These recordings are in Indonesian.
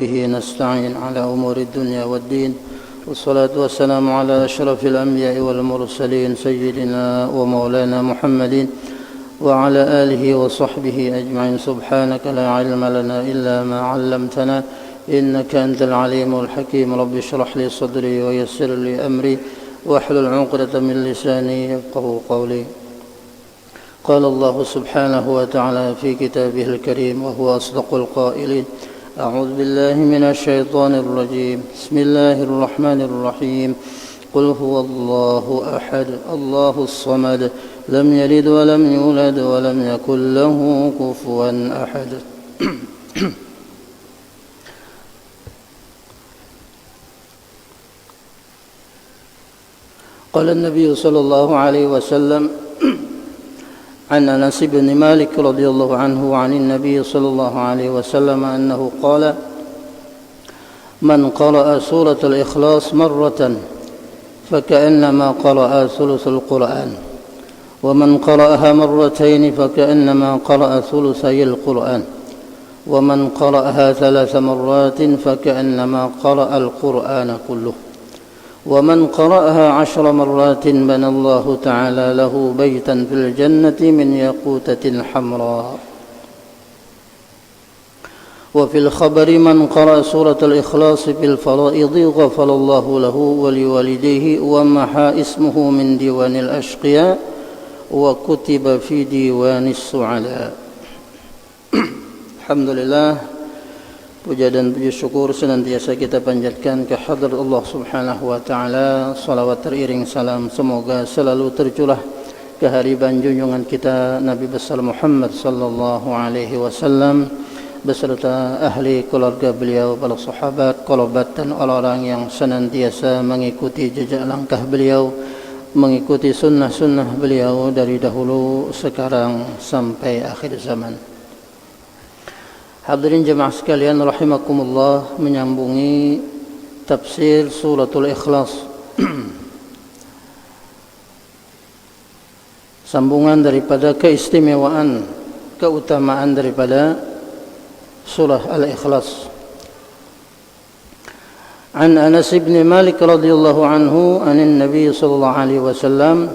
به نستعين على أمور الدنيا والدين، والصلاة والسلام على أشرف الأنبياء والمرسلين سيدنا ومولانا محمد وعلى آله وصحبه أجمعين. سبحانك لا علم لنا إلا ما علمتنا إنك أنت العليم الحكيم. رب اشرح لي صدري ويسر لي أمري واحلل عقدة من لساني يفقهوا قولي. قال الله سبحانه وتعالى في كتابه الكريم وهو أصدق القائلين: أعوذ بالله من الشيطان الرجيم. بسم الله الرحمن الرحيم. قل هو الله أحد الله الصمد لم يلد ولم يولد ولم يكن له كفوا أحد. قال النبي صلى الله عليه وسلم عن أنس بن مالك رضي الله عنه عن النبي صلى الله عليه وسلم أنه قال: من قرأ سورة الإخلاص مرة فكأنما قرأ ثلث القرآن، ومن قرأها مرتين فكأنما قرأ ثلثي القرآن، ومن قرأها 3 مرات فكأنما قرأ القرآن كله، ومن قرأها 10 مرات بنى الله تعالى له بيتا في الجنة من ياقوتة حمراء. وفي الخبر: من قرأ سورة الإخلاص في الفرائض غفر الله له ولوالديه ومحى اسمه من ديوان الأشقياء وكتب في ديوان السعداء. Alhamdulillah, puja dan puji syukur senantiasa kita panjatkan ke hadrat Allah Subhanahu wa taala. Salawat teriring salam semoga selalu tercurah ke hariban junjungan kita Nabi besar Muhammad sallallahu alaihi wasallam beserta ahli keluarga beliau, para sahabat, kerabat dan orang-orang yang senantiasa mengikuti jejak langkah beliau, mengikuti sunnah-sunnah beliau dari dahulu sekarang sampai akhir zaman. Hadirin jemaah sekalian rahimakumullah, menyambungi tafsir suratul Ikhlas. Sambungan daripada keistimewaan, keutamaan daripada surah Al-Ikhlas. An Anas bin Malik radhiyallahu anhu anin Nabi sallallahu alaihi wasallam,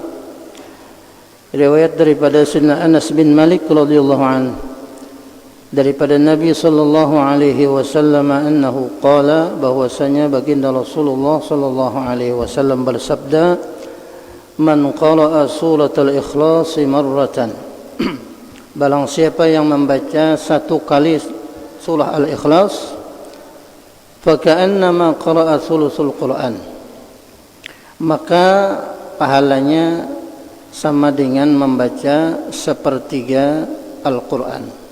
riwayat daripada Sayyidina Anas bin Malik radhiyallahu anhu daripada Nabi sallallahu alaihi wasallam annahu qala, bahwasanya baginda Rasulullah sallallahu alaihi wasallam bersabda: man qara'a suratul Ikhlas marratan, barang siapa yang membaca 1 kali surah Al-Ikhlas, faka'annama qara'a thuluthul Qur'an, maka pahalanya sama dengan membaca 1/3 Al-Qur'an.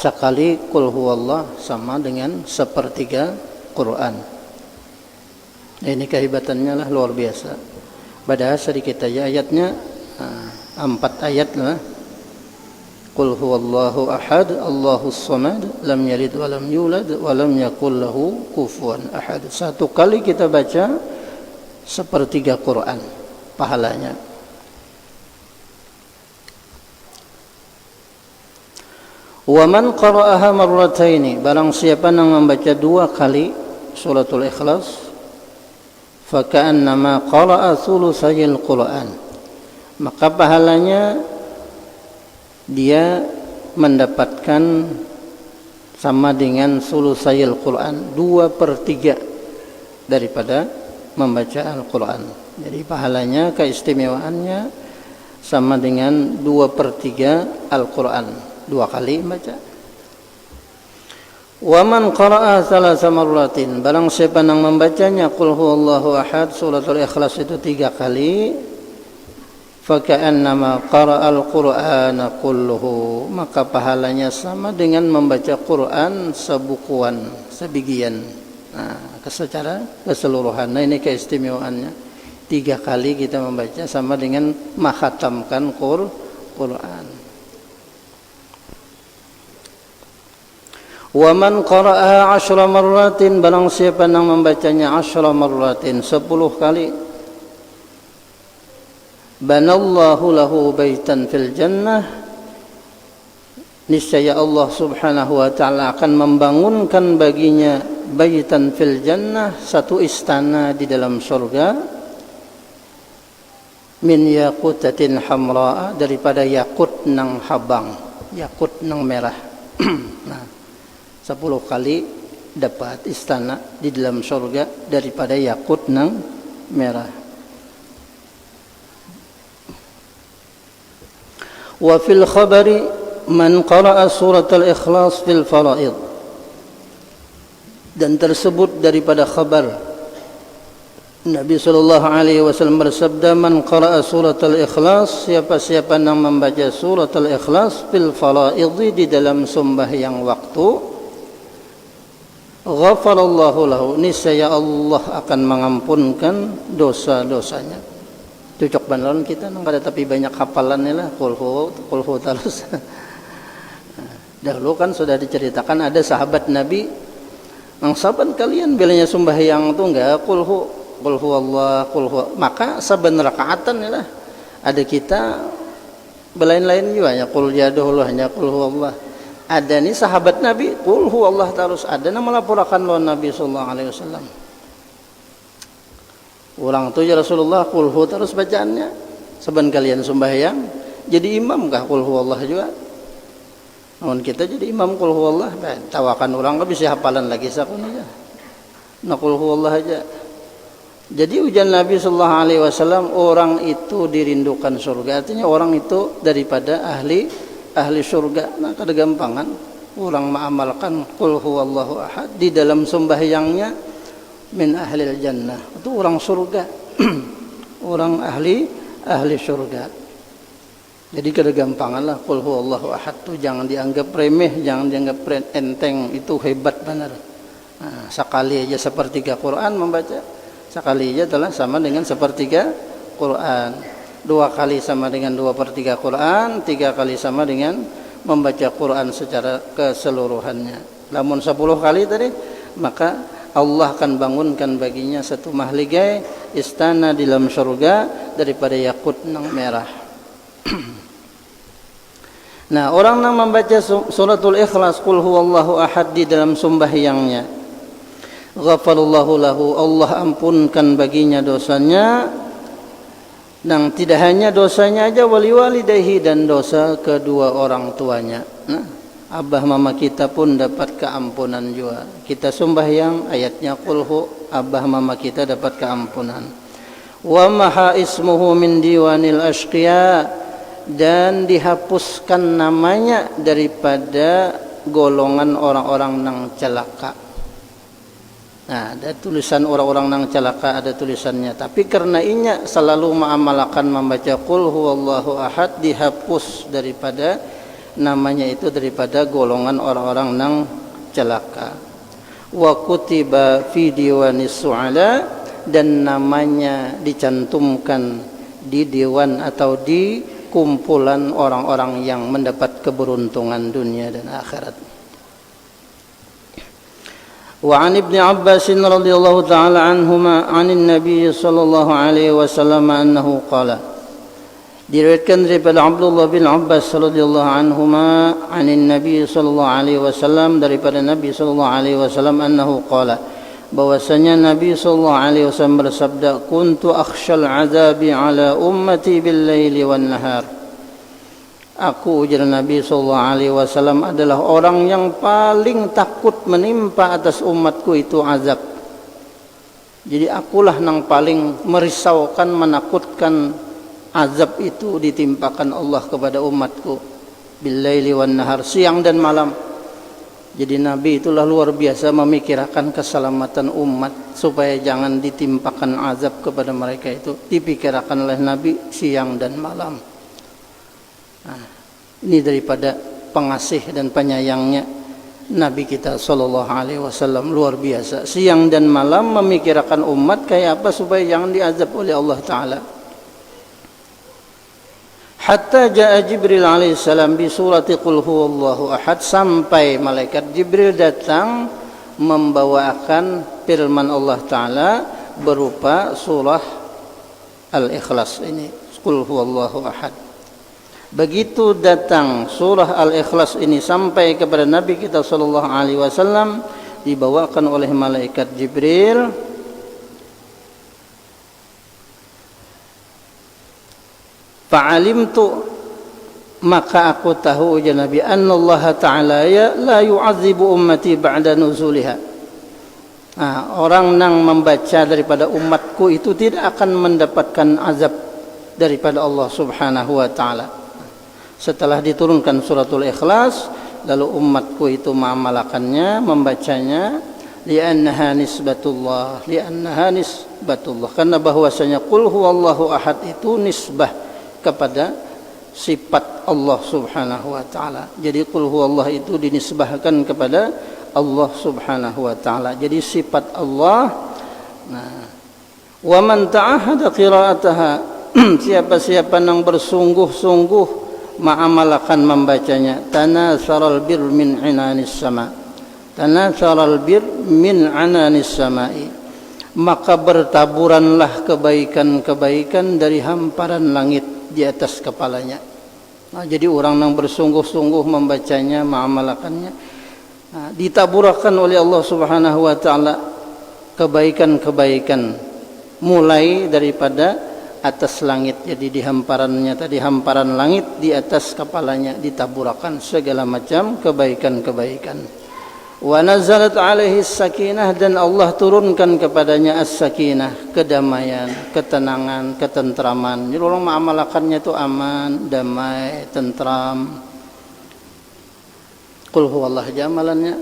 Sekali qul huwallah sama dengan 1/3 Quran. Ini kehebatannya lah luar biasa. Padahal sedikit aja ayatnya, 4 ayat lah. Qul huwallahu ahad Allahus samad lam yalid wa lam yulad wa lam yakul lahu kufuwan ahad. 1 kali kita baca 1/3 Quran pahalanya. Wa man qara'aha marrataini, barang siapa yang membaca 2 kali suratul Ikhlas, fa ka'annama qara'a thulutsayil Qur'an, maka pahalanya dia mendapatkan sama dengan thulutsayil Qur'an, 2/3 daripada membaca Al-Qur'an. Jadi pahalanya, keistimewaannya sama dengan 2/3 Al-Qur'an, 2 kali baca. Wa man qara'a 3 marratin, barang siapa yang membacanya qul huwallahu ahad suratul Ikhlas itu 3 kali, fa ka'annama qara'al Qur'ana kulluhu, maka pahalanya sama dengan membaca Quran sebukuan, sebagian. Nah, secara keseluruhan. Nah, ini keistimewaannya. 3 kali kita membaca sama dengan menghatamkan Quran. Wa man qara'aha 10 marratin, barang siapa yang membacanya 10 marratin 10 kali, banallahu lahu baitan fil jannah niscaya Allah Subhanahu wa taala akan membangunkan baginya baitan fil jannah, satu istana di dalam surga, min yaqutatin hamra, daripada yakut nang habang, yakut nang merah. Nah, 10 kali dapat istana di dalam surga daripada yakut nang merah. Wa fil khabari man qara'a surat al-ikhlas fil faraid, dan tersebut daripada khabar Nabi sallallahu alaihi wasallam bersabda, man qara'a surat al-ikhlas, siapa-siapa yang membaca surat al-ikhlas fil faraid, di dalam sembahyang waktu, ghafarallahu lahu, niscaya Allah akan mengampunkan dosa-dosanya. Cocok banget kita nang kada tapi banyak hafalannya lah, kulhu terus. Dahulu kan sudah diceritakan ada sahabat Nabi, ang saban kalian bilanya sembahyang tu enggak kulhu Allah, maka saban rakaatan lah ada kita belain-lain juga ya, qul jaduhullah hanya kulhu Allah. Ada nih sahabat Nabi kulhu Allah terus, ada nama laporakan lawan Nabi sallallahu alaihi wasallam. Orang tu ya Rasulullah kulhu terus bacaannya, saban kalian sembahyang jadi imam kah kulhu Allah juga? Namun kita jadi imam kulhu Allah, tawakan orang kan bisa hafalan lagi sakun aja. Nah kulhu Allah aja. Jadi ujian Nabi sallallahu alaihi wasallam, orang itu dirindukan surga, artinya orang itu daripada ahli surga. Nah kada gampangan orang mengamalkan qul huwallahu ahad di dalam sembahyangnya, min ahlil jannah, itu orang surga. Orang ahli surga. Jadi kada gampangan lah qul huwallahu ahad tu, jangan dianggap remeh, jangan dianggap enteng, itu hebat benar. Nah, sekali aja sepertiga Quran membaca, sekali aja telah sama dengan sepertiga Quran, 2 kali sama dengan 2/3 Quran, 3 kali sama dengan membaca Quran secara keseluruhannya. Namun 10 kali tadi, maka Allah akan bangunkan baginya satu mahligai istana di dalam surga daripada yakut nang merah. Nah, orang yang membaca suratul ikhlas qul huwallahu ahad di dalam sembahyangnya, ghafarallahu lahu, Allah ampunkan baginya dosanya, dan tidak hanya dosanya aja, wali walidayhi, dan dosa kedua orang tuanya. Nah, abah mama kita pun dapat keampunan juga. Kita sembahyang ayatnya qulhu, abah mama kita dapat keampunan. Wa maha ismuhu min diwanil ashqiya, dan dihapuskan namanya daripada golongan orang-orang nang celaka. Nah, ada tulisan orang-orang nang celaka, ada tulisannya, tapi karena inya selalu mengamalkan membaca qul huwallahu ahad, dihapus daripada namanya itu daripada golongan orang-orang nang celaka. Wa kutiba fi diwanis su'ala, dan namanya dicantumkan di dewan atau di kumpulan orang-orang yang mendapat keberuntungan dunia dan akhirat. Wa an Ibnu Abbas radhiyallahu ta'ala anhuma 'anil Nabi sallallahu alaihi wasallam annahu qala, diriwayatkan daripada Abdullah bin Abbas radhiyallahu anhuma 'anil Nabi sallallahu alaihi wasallam, daripada Nabi sallallahu alaihi wasallam, annahu qala, bahwasanya Nabi sallallahu alaihi wasallam bersabda, kuntu akhshal azabi ala ummati bil laili wan nahar, aku, ujar Nabi sallallahu alaihi wasallam, adalah orang yang paling takut menimpa atas umatku itu azab. Jadi akulah yang paling merisaukan, menakutkan azab itu ditimpakan Allah kepada umatku, bil laili wan nahar, siang dan malam. Jadi Nabi itulah luar biasa memikirkan keselamatan umat supaya jangan ditimpakan azab kepada mereka, itu dipikirkan oleh Nabi siang dan malam. Nah, ini daripada pengasih dan penyayangnya Nabi kita sallallahu alaihi wasallam, luar biasa, siang dan malam memikirkan umat kayak apa supaya jangan diazab oleh Allah Ta'ala. Hatta jaa Jibril alaihissalam bi surati qul huwallahu ahad, sampai malaikat Jibril datang membawakan firman Allah Ta'ala berupa surah Al-Ikhlas ini, qul huwallahu ahad. Begitu datang surah Al-Ikhlas ini sampai kepada Nabi kita sallallahu alaihi wasallam, dibawakan oleh malaikat Jibril. Fa'alimtu, maka aku tahu ya Nabi, annallaha ta'ala ya la yu'adzibu ummati ba'da nuzuliha. Orang yang membaca daripada umatku itu tidak akan mendapatkan azab daripada Allah subhanahu wa ta'ala. Setelah diturunkan suratul Ikhlas, lalu umatku itu mengamalkannya, membacanya, li'annaha nisbatullah, karena bahwasanya qul huwallahu ahad itu nisbah kepada sifat Allah subhanahu wa ta'ala. Jadi qul huwallah itu dinisbahkan kepada Allah subhanahu wa ta'ala, jadi sifat Allah. Wa man ta'ahada qira'ataha, siapa-siapa yang bersungguh-sungguh mengamalkan membacanya, tanatsaral bir min ananis sama, tanatsaral bir min ananis samai, maka bertaburanlah kebaikan-kebaikan dari hamparan langit di atas kepalanya. Jadi orang yang bersungguh-sungguh membacanya, mengamalkannya, ditaburkan oleh Allah subhanahu wa ta'ala kebaikan-kebaikan mulai daripada atas langit. Jadi di hamparannya tadi, hamparan langit di atas kepalanya ditaburakan segala macam kebaikan-kebaikan. Wa nazalat alaihi sakinah, dan Allah turunkan kepadanya as-sakinah, kedamaian, ketenangan, ketentraman. Jadi orang mengamalkannya itu aman, damai, tentram. Qul huwallah jamalannya,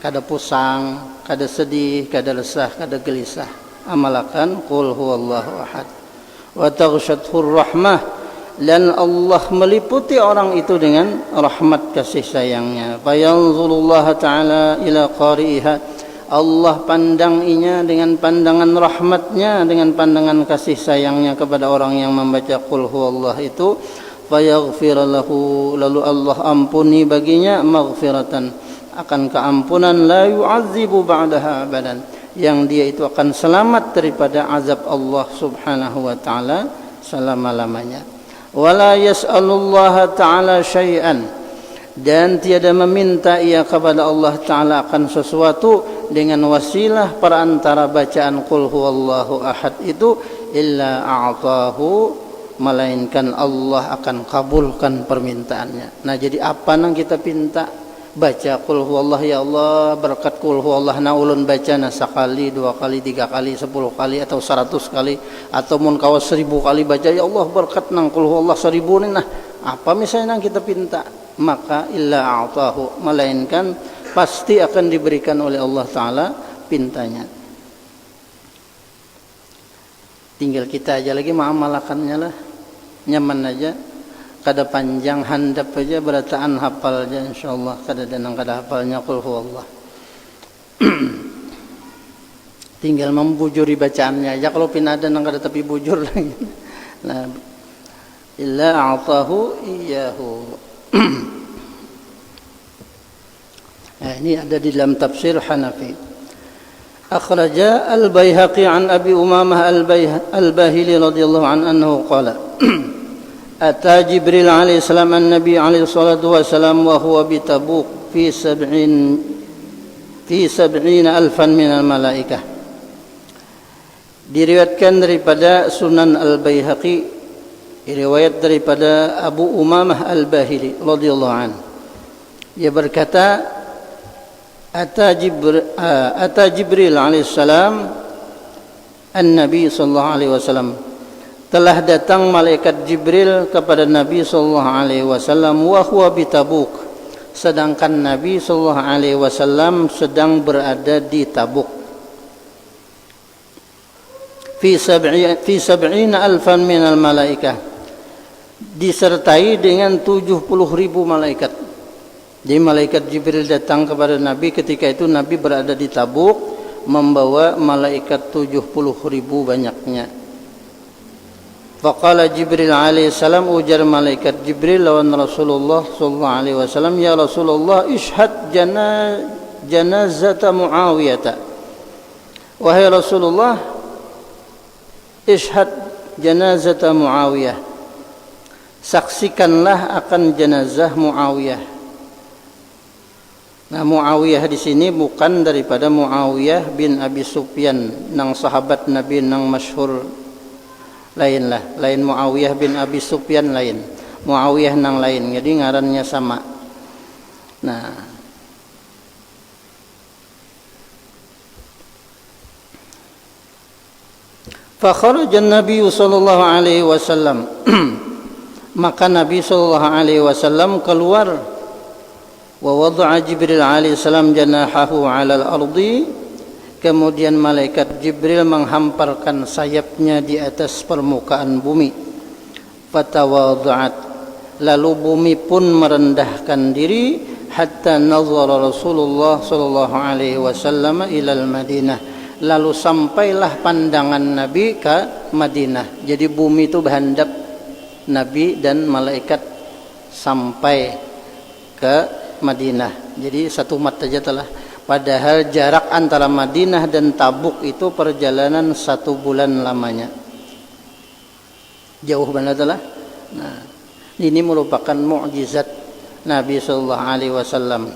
kada pusang, kada sedih, kada resah, kada gelisah. Amalkan qul huwallahu ahad. Wa taghshathur rahmah, dan Allah meliputi orang itu dengan rahmat kasih sayangnya. Fayanzulullaha ta'ala ila qari'iha, Allah pandanginya dengan pandangan rahmatnya, dengan pandangan kasih sayangnya kepada orang yang membaca qul huwallah itu. Fayaghfir lahu, lalu Allah ampuni baginya, maghfiratan, akan keampunan, la yu'adzibu ba'daha abadan, yang dia itu akan selamat daripada azab Allah subhanahu wa ta'ala selama-lamanya. Wala yas'alullaha ta'ala syai'an, dan tiada meminta ia kepada Allah ta'ala akan sesuatu dengan wasilah perantara bacaan qul huwallahu ahad itu, illa a'tahu, melainkan Allah akan kabulkan permintaannya. Nah, jadi apa yang kita pinta? Baca qul huwallah, ya Allah berkat qul huwallah na ulun baca na sekali, 2 kali, 3 kali, 10 kali, atau 100 kali, atau mun kawas 1000 kali baca, ya Allah berkat nang qul huwallah 1000 ni. Nah, apa misalnya yang kita pinta? Maka illa a'tahu, melainkan pasti akan diberikan oleh Allah ta'ala pintanya. Tinggal kita aja lagi mengamalkannya lah, nyaman aja. Kada panjang handap aja berataan hafal aja insyaallah, kada danang kada hafalnya qul huwallah. Tinggal membujuri bacaannya aja, kalau pinada nang kada tapi bujur lagi. Nah, illa a'tahu iyyahu. Nah, ini ada di dalam tafsir Hanafi. Akhraja Al-Baihaqi an Abi Umamah Al-Bahili radhiyallahu anhu qala Ata Jibril alaihi salam an-Nabi alaihi salatu wasalam wa huwa bi Tabuk fi 70 alfan min al-malaikah. Diriwayatkan daripada Sunan Al-Baihaqi, riwayat daripada Abu Umamah Al-Bahili radhiyallahu anhu. Ia berkata, Ata Jibril alaihi salam an-Nabi sallallahu alaihi wasallam, telah datang malaikat Jibril kepada Nabi sallallahu alaihi wasallam wa huwa bi Tabuk, sedangkan Nabi sallallahu alaihi wasallam sedang berada di Tabuk. Fi 70 alfan min al malaikah, disertai dengan 70.000 malaikat. Jadi malaikat Jibril datang kepada Nabi ketika itu Nabi berada di Tabuk membawa malaikat 70.000 banyaknya. Faqala Jibril alaihi salam, ujar malaikat Jibril lawan Rasulullah sallallahu alaihi wasallam, ya Rasulullah, ishhad janazata Muawiyah. Wahai Rasulullah, ishhad janazata Muawiyah, saksikanlah akan jenazah Muawiyah. Nah, Muawiyah di sini bukan daripada Muawiyah bin Abi Sufyan nang sahabat Nabi nang masyhur, lain lah, lain Muawiyah bin Abi Sufyan lain, Muawiyah nang lain, jadi ngarannya sama. Nah, fa kharaja an-nabiy sallallahu alaihi wasallam maka Nabi sallallahu alaihi wasallam keluar, wa wada'a Jibril alaihi salam janahahu 'alal ardi, kemudian malaikat Jibril menghamparkan sayapnya di atas permukaan bumi. Fatawada'at, lalu bumi pun merendahkan diri, hatta nazara Rasulullah sallallahu alaihi wasallam ilal Madinah, lalu sampailah pandangan Nabi ke Madinah. Jadi bumi itu berhadap Nabi dan malaikat sampai ke Madinah. Jadi satu mat saja telah. Padahal jarak antara Madinah dan Tabuk itu perjalanan 1 bulan lamanya. Jauh banget telah. Nah, ini merupakan mukjizat Nabi sallallahu alaihi wasallam.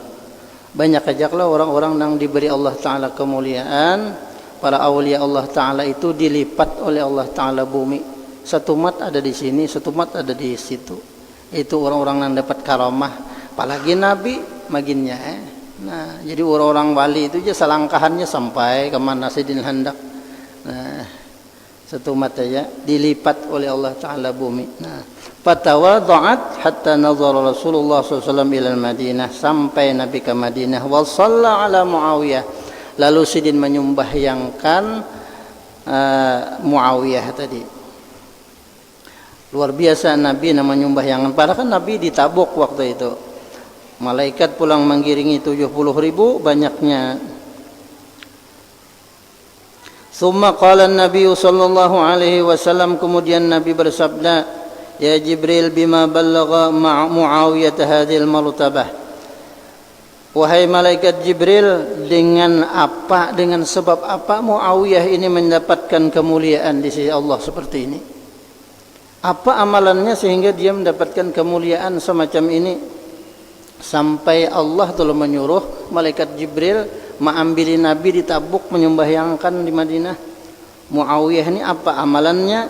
Banyak ajaklah orang-orang yang diberi Allah Ta'ala kemuliaan. Para awliya Allah Ta'ala itu dilipat oleh Allah Ta'ala bumi. 1 mat ada di sini, 1 mat ada di situ. Itu orang-orang yang dapat karamah. Apalagi Nabi maginnya. Nah, jadi orang-orang wali itu aja selangkahannya sampai ke mana Sidin hendak. Nah, 1 mat aja dilipat oleh Allah Ta'ala bumi. Nah, fatawada'at hatta nazara Rasulullah SAW ilal Madinah, sampai Nabi ke Madinah. Wa shalla ala Muawiyah, lalu Sidin menyembahyangkan Muawiyah tadi. Luar biasa Nabi namanya menyembahyangan. Padahal kan Nabi di Tabuk waktu itu. Malaikat pulang menggiringi 70.000 banyaknya. Summa qala an-nabiy sallallahu alaihi wasallam, kemudian Nabi bersabda, ya Jibril, bima ballagha Muawiyah hadhil martabah. Wahai malaikat Jibril, dengan apa, dengan sebab apa Muawiyah ini mendapatkan kemuliaan di sisi Allah seperti ini? Apa amalannya sehingga dia mendapatkan kemuliaan semacam ini? Sampai Allah telah menyuruh malaikat Jibril mengambil Nabi di Tabuk, menyembahyangkan di Madinah. Muawiyah ini apa amalannya?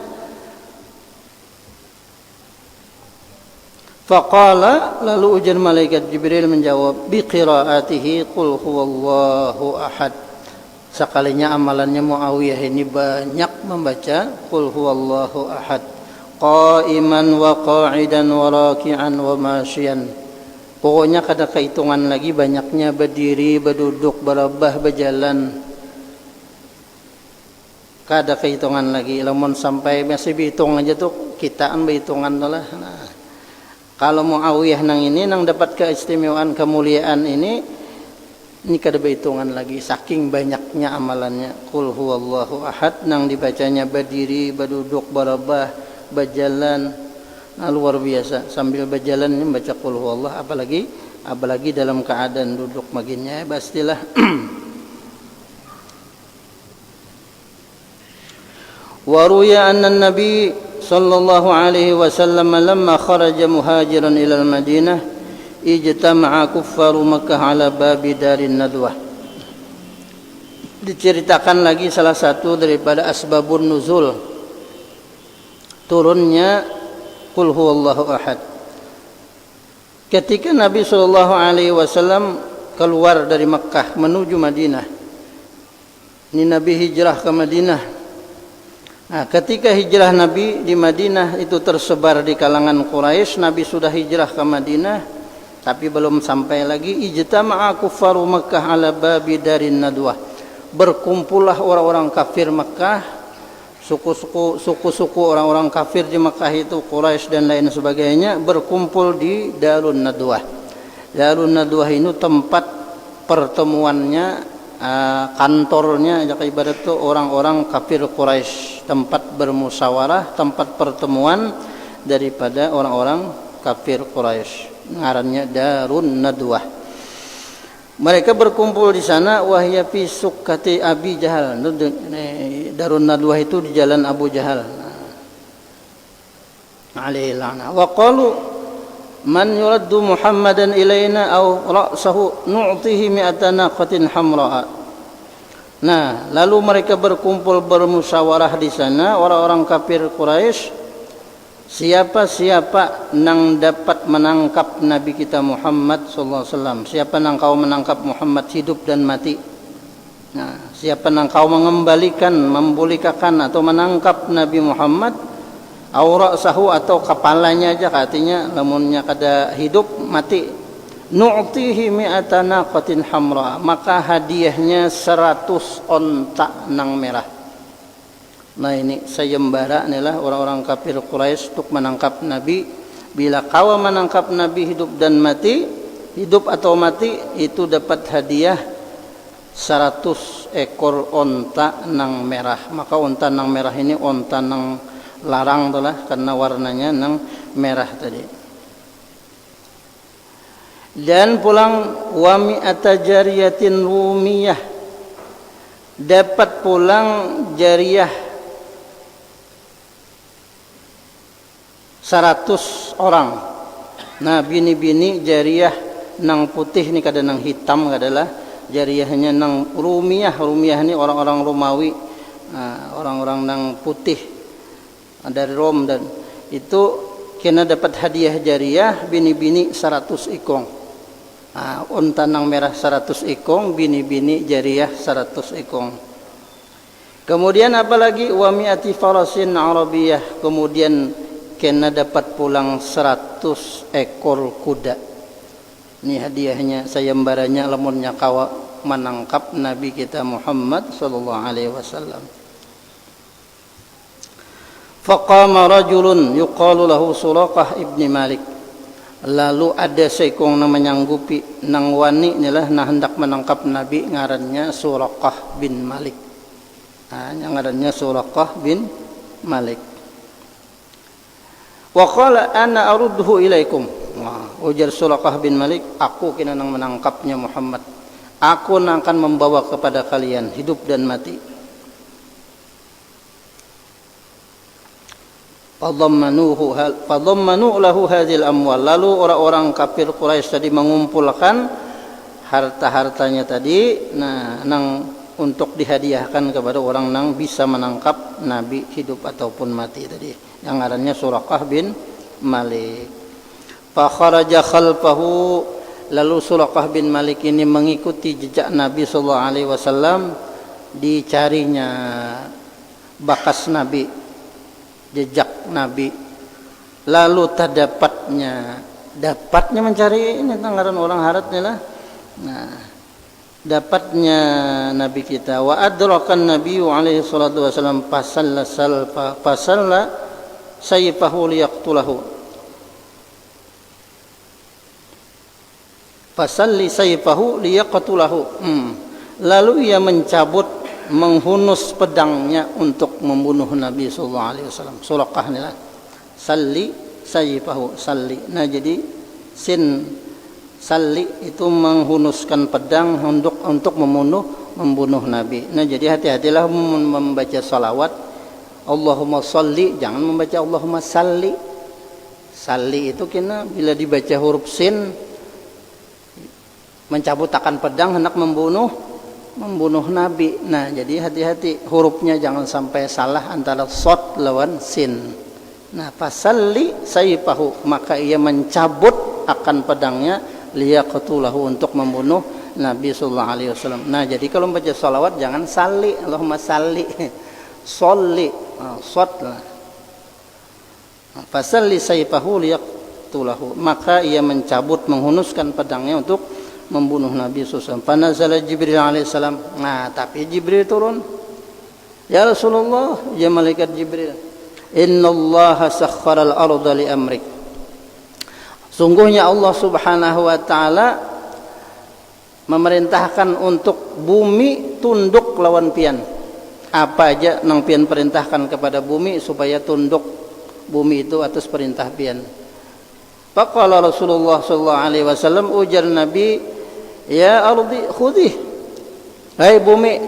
Faqala, lalu ujar malaikat Jibril menjawab, biqiraatihi qul huwallahu ahad. Sekalinya amalannya Muawiyah ini banyak membaca qul huwallahu ahad, qa'iman wa qa'idan wa raki'an wa masyian. Pokoknya kada kehitungan lagi banyaknya berdiri, berduduk, berabah, berjalan. Kada kehitungan lagi. Lamun sampai masih berhitung aja tuh kitaan berhitungan lah. Nah, kalau Muawiyah nang ini nang dapat keistimewaan kemuliaan ini kada berhitungan lagi saking banyaknya amalannya. Qul huwallahu ahad nang dibacanya berdiri, berduduk, berabah, berjalan. Nah, luar biasa sambil berjalan ini baca qul huwallah, apalagi dalam keadaan duduk maginnya pastilah. Wa ruya anna an-nabi sallallahu alaihi wasallam lamma kharaja muhajiran ila al-Madinah ijtama'a kuffaru Makkah ala babi darin nadwah. Diceritakan lagi salah satu daripada asbabun nuzul turunnya Qul huwallahu ahad. Ketika Nabi sallallahu alaihi wasallam keluar dari Makkah menuju Madinah. Ini Nabi hijrah ke Madinah. Nah, ketika hijrah Nabi di Madinah itu tersebar di kalangan Quraisy, Nabi sudah hijrah ke Madinah tapi belum sampai lagi. Ijtama'a kuffaru Makkah ala babi darin nadwah. Berkumpullah orang-orang kafir Makkah, suku-suku orang-orang kafir di Makkah itu, Quraisy dan lain sebagainya, berkumpul di Darun Nadwah. Darun Nadwah ini tempat pertemuannya, kantornya ibarat itu orang-orang kafir Quraisy, tempat bermusyawarah, tempat pertemuan daripada orang-orang kafir Quraisy. Ngarannya Darun Nadwah. Mereka berkumpul di sana, wahya fi sukkati Abi Jahal. Darun Nadwah itu di jalan Abu Jahal. alaihi la'nah. Wa qalu man yuraddu Muhammadan ilaina aw ra'sahu nu'tihi mi'ata naqatin hamra'a. Nah, lalu mereka berkumpul bermusyawarah di sana orang-orang kafir Quraisy, siapa nang dapat menangkap Nabi kita Muhammad sallallahu alaihi wasallam, siapa nang kau menangkap Muhammad hidup dan mati. Nah, siapa nang kau mengembalikan, membolehkan atau menangkap Nabi Muhammad, aura sahu atau kepalanya aja, artinya lamunnya kada hidup mati, nu'tihi mi'ata naqatin hamra, maka hadiahnya 100 onta nang merah. Nah, ini sayembara inilah orang-orang kafir Quraisy untuk menangkap Nabi. Bila kau menangkap Nabi hidup dan mati, hidup atau mati, itu dapat hadiah 100 ekor onta nang merah. Maka onta nang merah ini onta nang larang itulah, karena warnanya nang merah tadi. Dan pulang wa mi'ata jariyatin rumiyah, dapat pulang jariyah 100 orang. Nah, bini-bini jariyah nang putih ni kada nang hitam, kadalah jariyahnya nang rumiyah. Rumiyah ni orang-orang Romawi, orang-orang nang putih dari Rom, dan itu kena dapat hadiah jariyah bini-bini 100 ikong. Unta nang merah 100 ikong, bini-bini jariyah 100 ikong. Kemudian apalagi wa mi'ati farasin arabiyah, kemudian kena dapat pulang 100 ekor kuda. Ini hadiahnya, sayembaranya lamunnya kawa menangkap Nabi kita Muhammad sallallahu alaihi wasallam. Faqama rajulun yuqalu lahu Suraqah ibni Malik. Lalu ada seekong yang menyanggupi nang wani inilah nah hendak menangkap Nabi, ngarannya Suraqah bin Malik. Ngarannya Suraqah bin Malik. Wa qala ana arudhu ilaikum. Ujar Suraqah bin Malik, aku kena nang menangkapnya Muhammad. Aku nang akan membawa kepada kalian hidup dan mati. Fadhammanu lahu hadhil amwal. Lalu orang-orang kafir Quraisy tadi mengumpulkan harta-hartanya tadi, nah nang untuk dihadiahkan kepada orang nang bisa menangkap Nabi hidup ataupun mati tadi, yang ngarannya Suraqah bin Malik. Fa kharaja khalfahu, lalu Suraqah bin Malik ini mengikuti jejak Nabi sallallahu alaihi wasallam, dicarinya bakas Nabi, jejak Nabi. Lalu dapatnya mencari ini tanggaran orang haratnya lah. Nah, dapatnya Nabi kita, wa adrakan nabiyyu alaihi salatu wasallam fasalla sayfahu liyaqtulahu, fasalli sayfahu liyaqtulahu. Lalu ia mencabut, menghunus pedangnya untuk membunuh Nabi sallallahu alaihi wasallam. Suraqah inilah salli sayfahu, salli. Nah, jadi sin salli itu menghunuskan pedang untuk membunuh Nabi. Nah, jadi hati-hatilah membaca salawat. Allahumma salli, jangan membaca Allahumma salli. Salli itu kena bila dibaca huruf sin, mencabut akan pedang hendak membunuh Nabi. Nah, jadi hati-hati hurufnya jangan sampai salah antara shad lawan sin. Nah, fasalli sayfahu, maka ia mencabut akan pedangnya liyaqtulahu, untuk membunuh Nabi sallallahu alaihi wasallam. Nah, jadi kalau membaca salawat jangan salli, Allahumma salli, sholli, shad lah. Fasalli sayfahu liyaqtulahu, maka ia mencabut, menghunuskan pedangnya untuk membunuh Nabi SAW. Panazala Jibril alaihissalam. Nah, tapi Jibril turun. Ya Rasulullah, ya malaikat Jibril, innallaha sakhkhara al-arda li amrik. Sungguhnya Allah Subhanahu wa taala memerintahkan untuk bumi tunduk lawan pian. Apa aja nang pian perintahkan kepada bumi supaya tunduk bumi itu atas perintah pian. Faqala Rasulullah sallallahu alaihi wasallam, ujar Nabi, ya ardi khudhi, hai bumi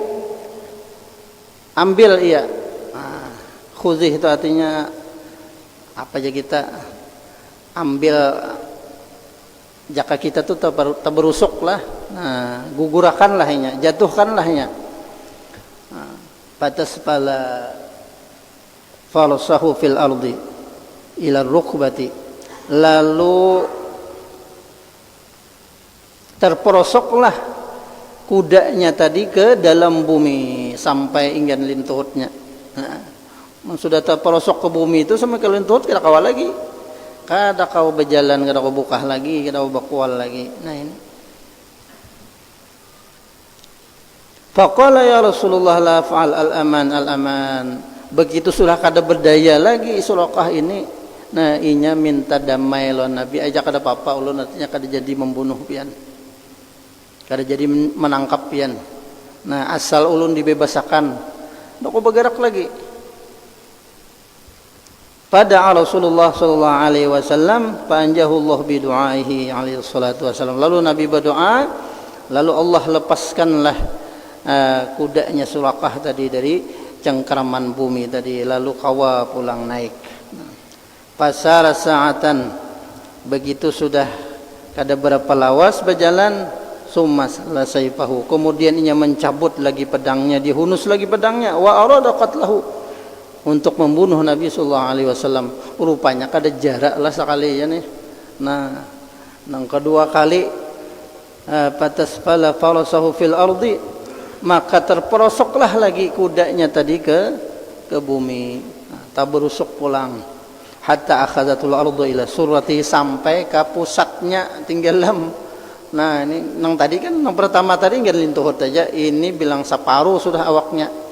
ambil ia. Khudhi itu artinya Apa aja kita ambil jaka kita tuh taberusuk lah, nah, gugurakan lahnya, jatuhkan lahnya. Nah, batas pala falasahu fil ardi ila rukbati, lalu terperosoklah kudanya tadi ke dalam bumi sampai inggan lintuhutnya. Nah, sudah terperosok ke bumi itu sampai ke lintuhut, kita kawal lagi. Kada kau berjalan, kada kau bukah lagi, kada kau bakual lagi. Nah ini. Faqala ya Rasulullah la fa'al al-aman. Begitu sudah kada berdaya lagi Suraqah ini. Nah inya minta damai lawan Nabi, aja kada apa-apa ulun artinya kada jadi membunuh pian. Kada jadi menangkap pian. Nah asal ulun dibebasakan. Ndak kau bergerak lagi. Pada Rasulullah sallallahu alaihi wasallam panjahullah bi du'aihi alaihi salatu wasallam. Lalu Nabi berdoa, lalu Allah lepaskanlah kudanya Suraqah tadi dari cengkeraman bumi tadi, lalu kawa pulang naik. Pasar sa'atan, begitu sudah kada berapa lawas berjalan, summas la sayfahu, kemudian ia mencabut lagi pedangnya, dihunus lagi pedangnya, wa arada qatlahu, untuk membunuh Nabi sallallahu alaihi wasallam. Rupanya kada jarak lah sekali ya nih. Nah, yang kedua kali patas fala farasahu fil ardi, maka terperosoklah lagi kudanya tadi ke bumi. Nah, taberusuk pulang. Hatta akhadhatul ardu ila surati, sampai ke pusatnya tinggalam. Nah, ini yang tadi kan yang pertama tadi enggak lintuhut aja, ini bilang separuh sudah awaknya.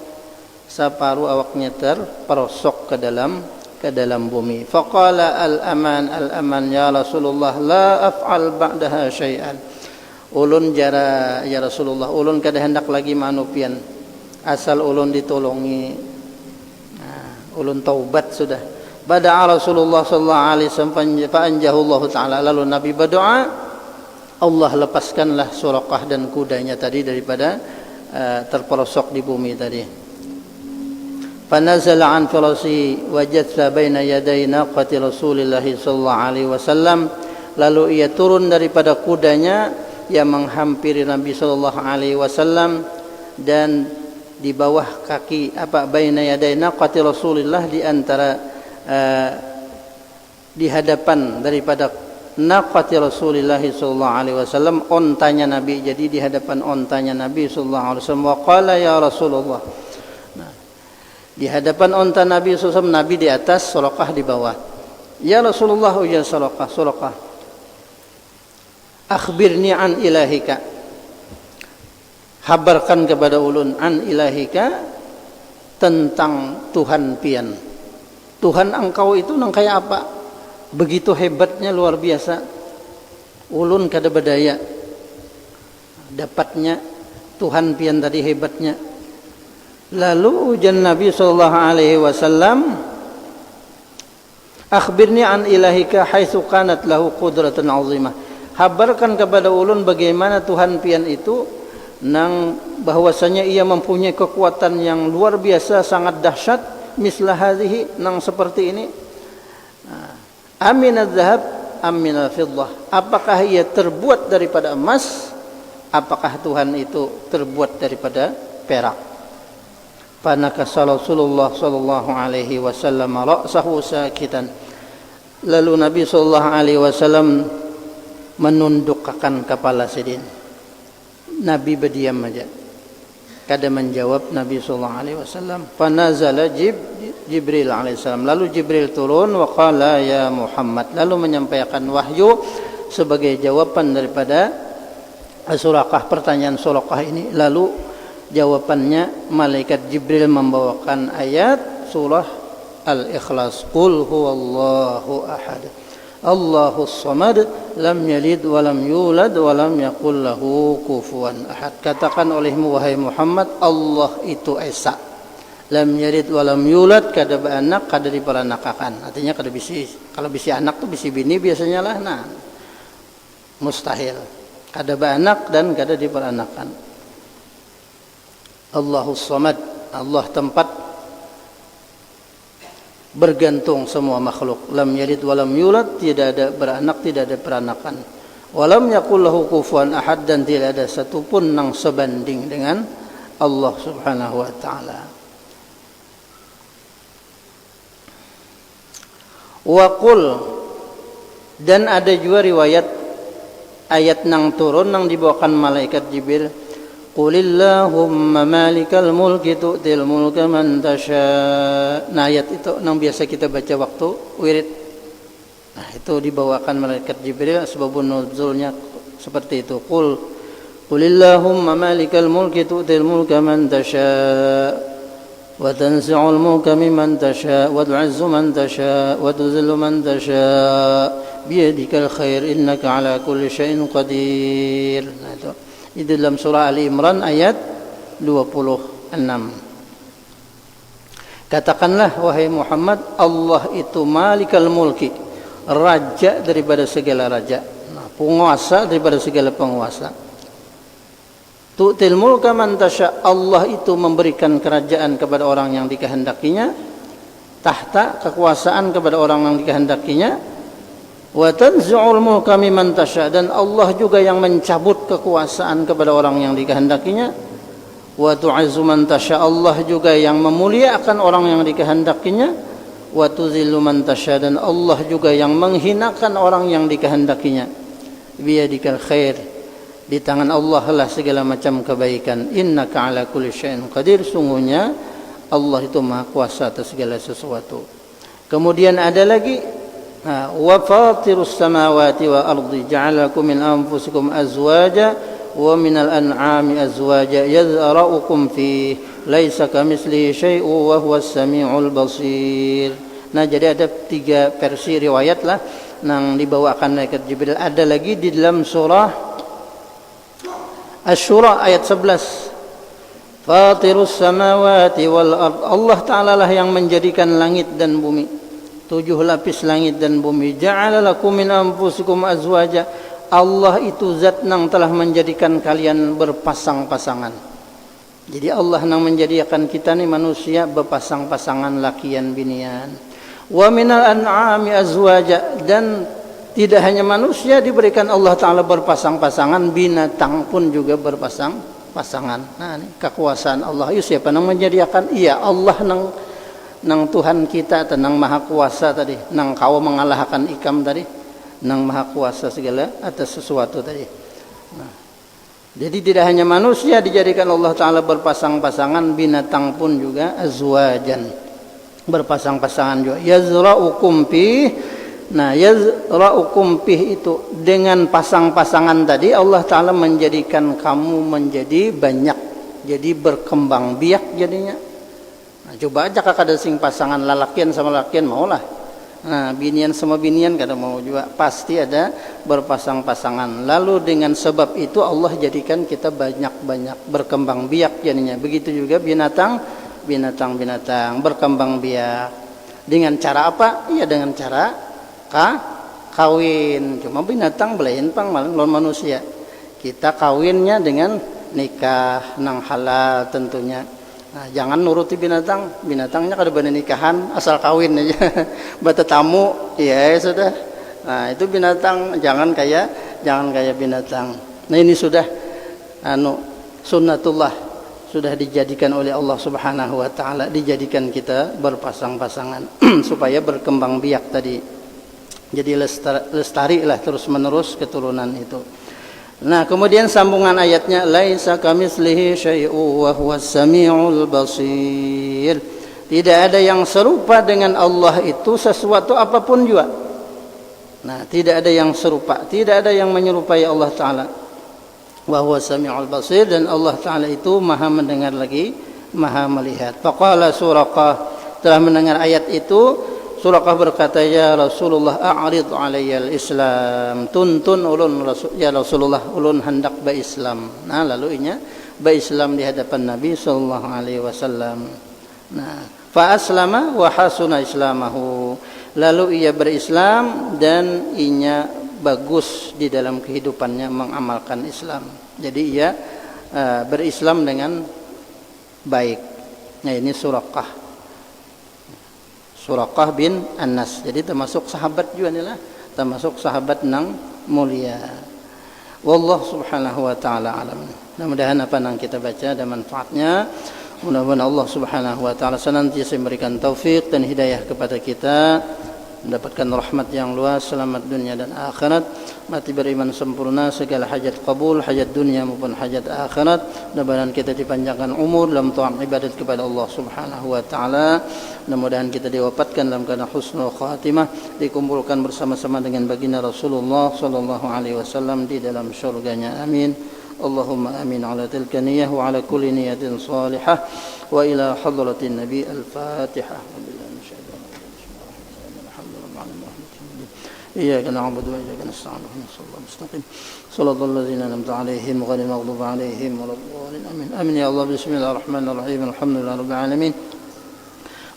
Separuh awaknya terperosok ke dalam bumi. Faqala al-aman ya Rasulullah la af'al ba'daha syai'an. Ulun jara ya Rasulullah, ulun kada hendak lagi manupian asal ulun ditolongi. Nah, ulun taubat sudah. Bada'a Rasulullah sallallahu alaihi wasallam fa anjahullahu taala, lalu Nabi berdoa, Allah lepaskanlah Suraqah dan kudanya tadi daripada terperosok di bumi tadi. Fanazala an firasi wajatha baina yaday naqati Rasulillah sallallahu alaihi wasallam, lalu ia turun daripada kudanya yang menghampiri Nabi sallallahu alaihi wasallam, dan di bawah kaki baina yaday naqati Rasulillah, di antara di hadapan daripada naqati Rasulillah sallallahu alaihi wasallam, ontanya Nabi, jadi di hadapan ontanya Nabi sallallahu alaihi wasallam. Wa qala ya Rasulullah, di hadapan onta Nabi SAW, Nabi di atas, Suraqah di bawah. Ya Rasulullah, ya Suraqah, akhbirni an ilahika, habarkan kepada ulun, an ilahika, tentang Tuhan pian. Tuhan engkau itu nang kayak apa? Begitu hebatnya, luar biasa. Ulun kada berdaya dapatnya Tuhan pian tadi hebatnya. Lalu ujian Nabi sallallahu alaihi wasallam, akhbirni an ilahika haitsu kanat lahu qudratan azimah. Habarkan kepada ulun bagaimana Tuhan pian itu, nang bahwasanya ia mempunyai kekuatan yang luar biasa, sangat dahsyat, mislah hadhihi, nang seperti ini. Amin az-zahab amin al-fiddah, apakah ia terbuat daripada emas, apakah Tuhan itu terbuat daripada perak? Fanakasa Rasulullah sallallahu alaihi wasallam ra'sahu sakitan, lalu Nabi sallallahu alaihi wasallam menundukkan kepala sedin. Nabi berdiam aja, kada menjawab Nabi sallallahu alaihi wasallam. Fanazala Jibril alaihissalam, lalu Jibril turun, wa qala ya Muhammad, lalu menyampaikan wahyu sebagai jawaban daripada Suraqah, pertanyaan Suraqah ini. Lalu jawabannya, malaikat Jibril membawakan ayat surah Al-Ikhlas, Qul huwallahu ahad, Allahus samad, lam yalid wa lam yulad wa lam yakul lahu kufuwan ahad. Katakan olehmu wahai Muhammad, Allah itu esa, lam yalid wa lam yulad, kada beranak, kada diperanakakan. Artinya kada bisi, kalau bisi anak tuh bisi bini biasanya lah. Nah, mustahil, kada beranak dan kada diperanakan. Allahus samad, Allah tempat bergantung semua makhluk. Lam yalid wa lam yulad, tidak ada beranak, tidak ada peranakan. Walam yakul lahu kufuwan ahad, dan tidak ada satupun yang sebanding dengan Allah Subhanahu wa taala. Wa qul, dan ada juga riwayat ayat nang turun nang dibawakan malaikat Jibril, qulillahumma malikal mulki tu'til mulka man tasha. Nah, ayat itu nang biasa kita baca waktu wirid. Nah, itu dibawakan malaikat Jibril, sebabun nuzulnya seperti itu. Qulillahumma malikal mulki tu'til mulka man tasha wa tanzi'ul mulka mimman tasha wa tu'izzu man tasha wa tuzillu man tasha biyadikal khair innaka ala kulli syai'in qadir. Nah, itu dalam surah Ali Imran ayat 26. Katakanlah wahai Muhammad, Allah itu malikal mulki, raja daripada segala raja, penguasa daripada segala penguasa. Tu'til mulka man tasha, Allah itu memberikan kerajaan kepada orang yang dikehendakinya, tahta, kekuasaan kepada orang yang dikehendakinya. Wa tanzi'ul mulka mimman tasha, dan Allah juga yang mencabut kekuasaan kepada orang yang dikehendakinya. Wa tu'izzu man tasha, Allah juga yang memuliakan orang yang dikehendakinya. Wa tuzillu man tasha, dan Allah juga yang menghinakan orang yang dikehendakinya. Biyadikal khair, di tangan Allah lah segala macam kebaikan. Innaka ala kulli syai'in qadir, sungguhnya Allah itu maha kuasa atas segala sesuatu. Kemudian ada lagi, wa fatirus samawati wa ardi ja'alakum min anfusikum azwaja wa minal an'ami azwaja yazra'ukum fi laisa kamitslihi syai'un wa huwas samiul basir. Nah, jadi ada 3 versi riwayat lah yang dibawakan malaikat Jibril. Ada lagi di dalam surah Asy-Syura ayat 11. Fatirus samawati wal ard, Allah Ta'ala lah yang menjadikan langit dan bumi, 7 lapis langit dan bumi. Ja'ala lakum min anfusikum azwaja, Allah itu zat yang telah menjadikan kalian berpasang-pasangan. Jadi Allah yang menjadikan kita ni manusia berpasang-pasangan, lakian binian. Wa minal an'ami azwaja, dan tidak hanya manusia diberikan Allah Ta'ala berpasang-pasangan, binatang pun juga berpasang-pasangan. Nah, ini kekuasaan Allah. Siapa yang menjadikan? Iya, Allah nang Tuhan kita, nang maha kuasa tadi, nang kau mengalahkan ikam tadi, nang maha kuasa segala atas sesuatu tadi. Nah, jadi tidak hanya manusia dijadikan Allah Ta'ala berpasang-pasangan, binatang pun juga azwajan, berpasang-pasangan juga. Yazra'ukum pih. Nah, yazra'ukum pih itu dengan pasang-pasangan tadi Allah Ta'ala menjadikan kamu menjadi banyak, jadi berkembang biak jadinya. Nah, coba aja kakak ada sing pasangan lalakian sama lalakian, maulah. Nah, binian sama binian kada mau juga, pasti ada berpasang-pasangan. Lalu dengan sebab itu Allah jadikan kita banyak-banyak berkembang biak jadinya. Begitu juga binatang berkembang biak. Dengan cara apa? Iya, dengan cara kawin. Cuma binatang belain pang lawan manusia. Kita kawinnya dengan nikah nang halal tentunya. Nah, jangan nuruti binatangnya kada benar nikahan, asal kawin aja. Bata tamu, ya sudah. Nah, itu binatang, jangan kayak binatang. Nah, ini sudah sunnatullah, sudah dijadikan oleh Allah Subhanahu wa taala, dijadikan kita berpasang-pasangan supaya berkembang biak tadi. Jadi lestari lah terus menerus keturunan itu. Nah, kemudian sambungan ayatnya, laisa kamitslihi syai'un wa huwas samiul basir. Tidak ada yang serupa dengan Allah itu sesuatu apapun juga. Nah, tidak ada yang serupa, tidak ada yang menyerupai Allah Ta'ala. Wa huwas samiul basir, dan Allah Ta'ala itu maha mendengar lagi maha melihat. Faqala Suraqah, telah mendengar ayat itu, Suraqah berkata, ya Rasulullah a'rid alayya al-Islam, tuntun ulun ya Rasulullah, ulun hendak berislam. Nah, lalu inya berislam di hadapan Nabi sallallahu alaihi wasallam. Nah, fa aslama wa hasuna islamahu, lalu ia berislam dan inya bagus di dalam kehidupannya mengamalkan Islam. Jadi ia berislam dengan baik. Nah, ini Suraqah. Suraqah bin Anas. Jadi termasuk sahabat juga ni lah, termasuk sahabat nang mulia. Wallahu subhanahu wa ta'ala alam. Mudah-mudahan apa yang kita baca ada manfaatnya. Mudah-mudahan Allah subhanahu wa ta'ala senantiasa memberikan taufik dan hidayah kepada kita, mendapatkan rahmat yang luas, selamat dunia dan akhirat, mati beriman sempurna, segala hajat kabul, hajat dunia maupun hajat akhirat. Mudah-mudahan kita dipanjangkan umur dalam taat ibadat kepada Allah subhanahu wa ta'ala. Mudah-mudahan kita diwafatkan dalam keadaan husnul khatimah, dikumpulkan bersama-sama dengan baginda Rasulullah sallallahu alaihi wasallam di dalam syurganya. Amin. Allahumma amin ala tilka niyyah wa ala kulli niyatin salihah wa ila hadratin nabi al-fatihah. إياك نعبد وإياك نستعين اهدنا الصراط المستقيم صراط الذين أنعمت عليهم غير المغضوب عليهم ولا الضالين آمين آمين يا الله. بسم الله الرحمن الرحيم الحمد لله رب العالمين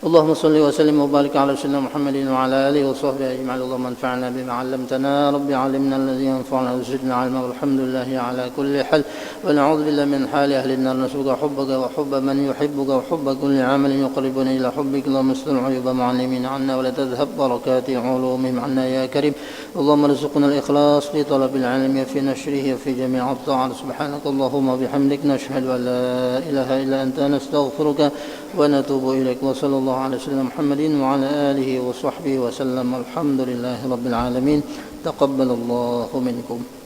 اللهم صل وسلم وبارك على سيدنا محمد وعلى آله وصحبه أجمعين. اللهم انفعنا بما علمتنا رب علمنا الذي ينفعنا وزدنا علما والحمد لله على كل حال ونعوذ بالله من حال أهل النار نسألك حبك وحب من يحبك وحب كل عمل يقربنا إلى حبك. اللهم استر عيوب معلمين عنا ولا تذهب بركات علومهم عنا يا كريم. اللهم ارزقنا الإخلاص في طلب العلم في نشره وفي جميع الطاعات. سبحانك اللهم وبحمدك نشهد أن لا إله إلا أنت نستغفرك ونتوب إليك. وصلى الله على سيدنا محمد وعلى آله وصحبه وسلم. الحمد لله رب العالمين. تقبل الله منكم.